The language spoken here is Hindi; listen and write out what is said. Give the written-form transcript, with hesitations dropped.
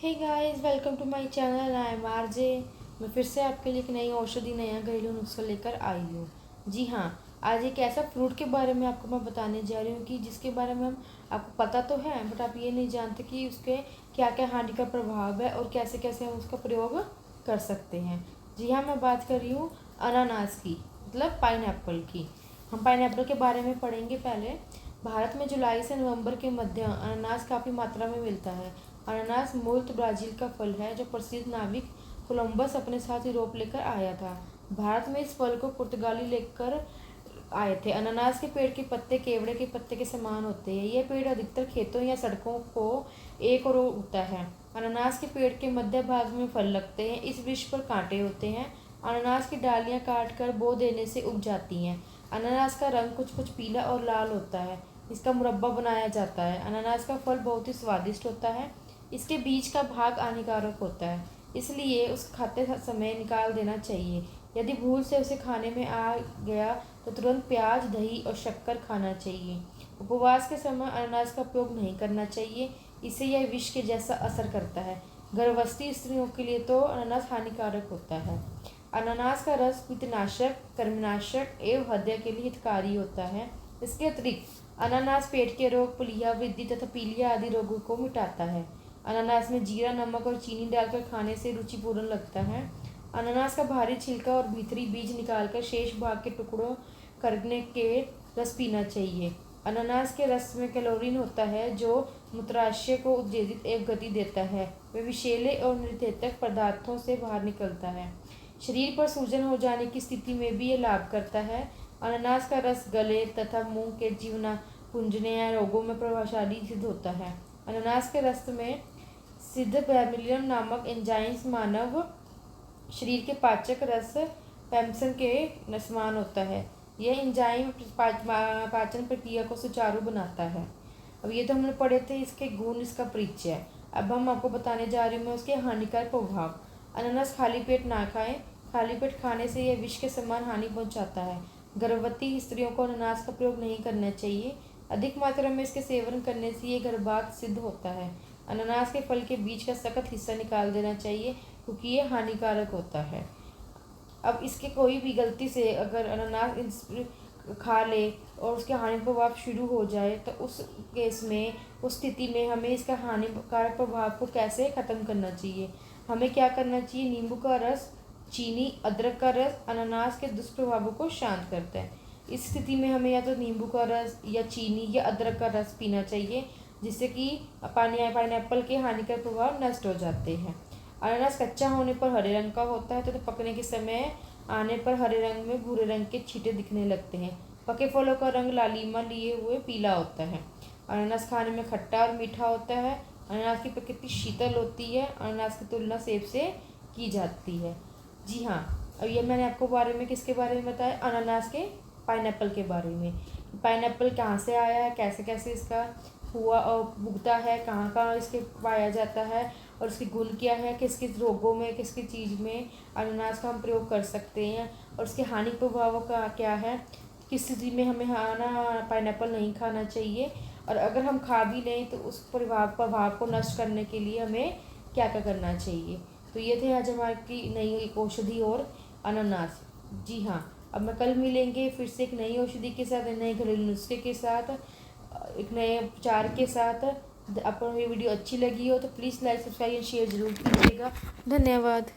Hey guys, welcome to my channel. I am RJ. मैं फिर से आपके लिए एक नई औषधि, नया घरेलू नुस्खा लेकर आई हूँ। जी हाँ, आज एक ऐसा फ्रूट के बारे में आपको मैं बताने जा रही हूँ कि जिसके बारे में हम आपको पता तो है, बट आप ये नहीं जानते कि उसके क्या क्या हानि का प्रभाव है और कैसे कैसे हम उसका प्रयोग कर सकते हैं। जी हाँ, मैं बात कर रही हूँ अनानास की, मतलब पाइनएप्पल की। हम पाइनएप्पल के बारे में पढ़ेंगे पहले। भारत में जुलाई से नवंबर के मध्य अनानास काफ़ी मात्रा में मिलता है। अनानास मूलतः ब्राज़ील का फल है, जो प्रसिद्ध नाविक कोलंबस अपने साथ यूरोप लेकर आया था। भारत में इस फल को पुर्तगाली लेकर आए थे। अनानास के पेड़ के पत्ते केवड़े के पत्ते के समान होते हैं। यह पेड़ अधिकतर खेतों या सड़कों को एक और उगता है। अनानास के पेड़ के मध्य भाग में फल लगते हैं। इस वृक्ष पर कांटे होते हैं। अनानास की डालियां काटकर बो देने से उग जाती हैं। अनानास का रंग कुछ कुछ पीला और लाल होता है। इसका मुरब्बा बनाया जाता है। अनानास का फल बहुत ही स्वादिष्ट होता है। इसके बीज का भाग हानिकारक होता है, इसलिए उस खाते समय निकाल देना चाहिए। यदि भूल से उसे खाने में आ गया तो तुरंत प्याज, दही और शक्कर खाना चाहिए। उपवास के समय अनानास का उपयोग नहीं करना चाहिए, इससे यह विष के जैसा असर करता है। गर्भवती स्त्रियों के लिए तो अनानास हानिकारक होता है। अनानास का रस पित्तनाशक, कर्मनाशक एवं हृदय के लिए हितकारी होता है। इसके अतिरिक्त अनानास पेट के रोग, प्लीहा वृद्धि तथा पीलिया आदि रोगों को मिटाता है। अनानास में जीरा, नमक और चीनी डालकर खाने से रुचिपूर्ण लगता है। अनानास का बाहरी छिलका और भीतरी बीज निकालकर शेष भाग के टुकड़ों करने के रस पीना चाहिए। अनानास के रस में कैलोरीन होता है, जो मूत्राशय को उत्तेजित एवं गति देता है। वे विषैले और निर्देशक पदार्थों से बाहर निकलता है। शरीर पर सूजन हो जाने की स्थिति में भी ये लाभ करता है। अनानास का रस गले तथा मुंह के जीवना कुंजने या रोगों में प्रभावशाली सिद्ध होता है। अनानास के रस में सिद्ध बैमिलियम नामक एंजाइम्स मानव शरीर के पाचक रस पेप्सिन के समान होता है। यह एंजाइम पाचन प्रक्रिया को सुचारू बनाता है। अब ये तो हमने पढ़े थे इसके गुण, इसका परिचय। अब हम आपको बताने जा रही हूँ उसके हानिकारक प्रभाव। अनानास खाली पेट ना खाएं। खाली पेट खाने से यह विष के समान हानि पहुंचाता है। गर्भवती स्त्रियों को अनानास का प्रयोग नहीं करना चाहिए। अधिक मात्रा में इसके सेवन करने से ये गर्भपात सिद्ध होता है। अनानास के फल के बीज का सख्त हिस्सा निकाल देना चाहिए, क्योंकि ये हानिकारक होता है। अब इसके कोई भी गलती से अगर अनानास खा ले और उसके हानि प्रभाव शुरू हो जाए, तो उस केस में, उस स्थिति में हमें इसका हानिकारक प्रभाव को कैसे ख़त्म करना चाहिए। हमें क्या करना चाहिए? नींबू का रस, चीनी, अदरक का रस अनानास के दुष्प्रभावों को शांत करता है। इस स्थिति में हमें या तो नींबू का रस या चीनी या अदरक का रस पीना चाहिए, जिससे कि पाइनएप्पल के हानिकारक प्रभाव नष्ट हो जाते हैं। अनानास कच्चा होने पर हरे रंग का होता है, तो पकने के समय आने पर हरे रंग में भूरे रंग के छींटे दिखने लगते हैं। पके फलों का रंग लालिमा लिए हुए पीला होता है। अनानास खाने में खट्टा और मीठा होता है। अनानास की प्रकृति शीतल होती है। अनानास की तुलना सेब से की जाती है। जी हाँ, अब ये मैंने आपको बारे में किसके बारे में बताया? अनानास के, पाइनएप्पल के बारे में। पाइनएप्पल कहाँ से आया है, कैसे कैसे इसका हुआ और उगता है, कहाँ कहाँ इसके पाया जाता है, और उसके गुण क्या है, किस किस रोगों में, किस किस चीज़ में अनानास का हम प्रयोग कर सकते हैं, और उसके हानि प्रभावों का क्या है, किस स्थिति में हमें पाइनएप्पल नहीं खाना चाहिए, और अगर हम खा भी लें तो उस प्रभाव को नष्ट करने के लिए हमें क्या क्या करना चाहिए। तो ये थे आज हमारी नई एक औषधि और अनानास। जी हाँ, अब मैं कल मिलेंगे फिर से एक नई औषधि के साथ, एक नए घरेलू नुस्खे के साथ, एक नए उपचार के साथ। आपको ये वीडियो अच्छी लगी हो तो please like, subscribe and share जरूर कीजिएगा। धन्यवाद।